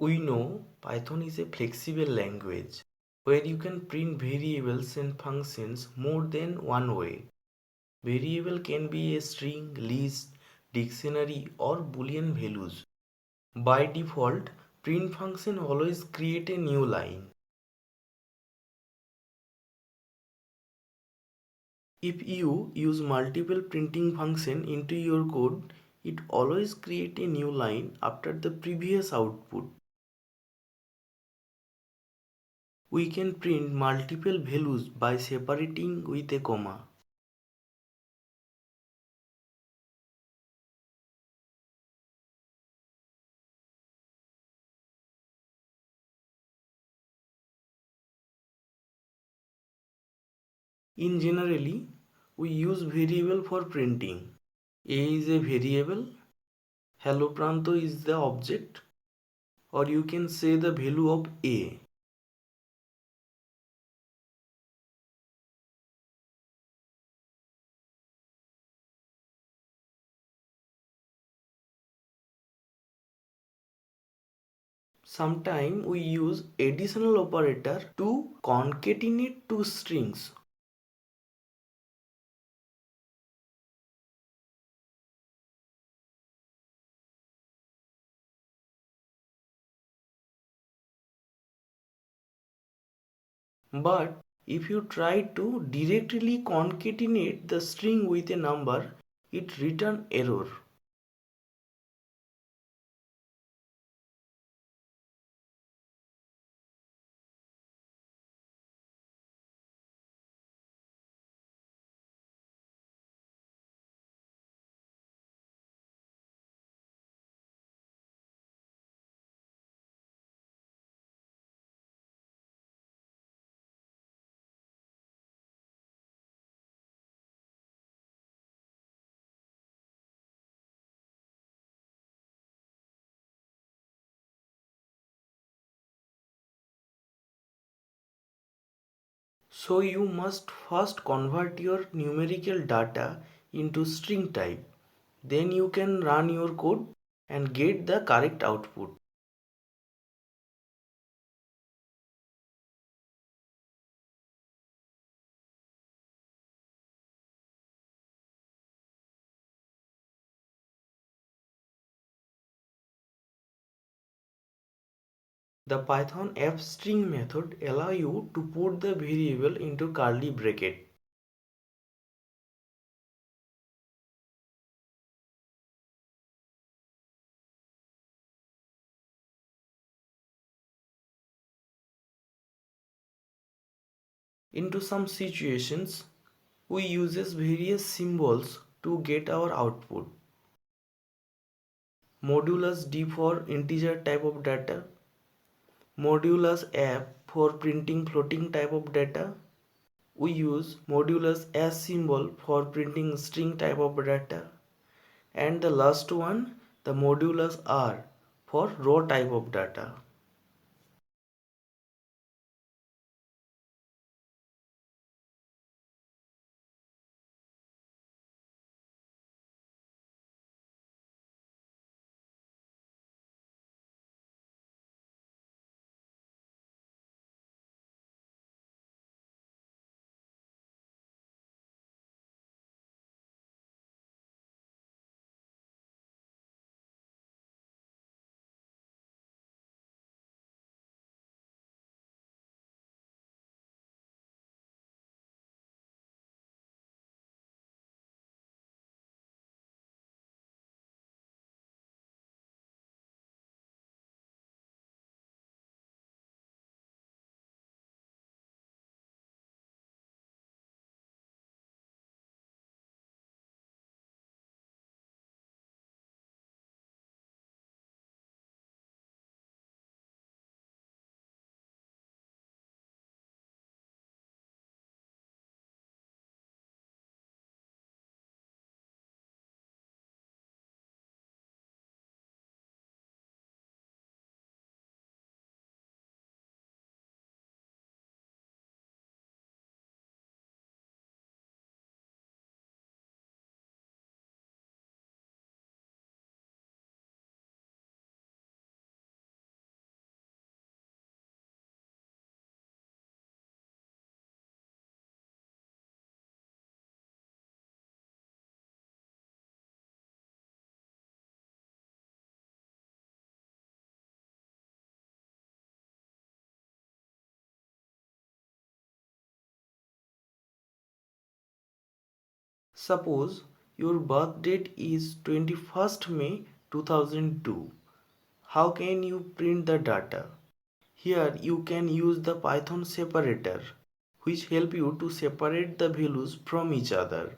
We know Python is a flexible language where you can print variables and functions more than one way. Variable can be a string, list, dictionary or boolean values. By default, print function always create a new line. If you use multiple printing function into your code, it always create a new line after the previous output. We can print multiple values by separating with a comma. In generally, we use variable for printing. A is a variable, hello pranto is the object, or you can say the value of A. Sometimes we use additional operator to concatenate two strings. But if you try to directly concatenate the string with a number, it returns error. So you must first convert your numerical data into string type. Then you can run your code and get the correct output. The Python fstring method allows you to put the variable into curly bracket. Into some situations, we uses various symbols to get our output. Modulus D for integer type of data. Modulus F for printing floating type of data. We use modulus S symbol for printing string type of data. And the last one, the modulus R for raw type of data. Suppose your birth date is 21st May 2002. How can you print the data? Here you can use the Python separator, which help you to separate the values from each other.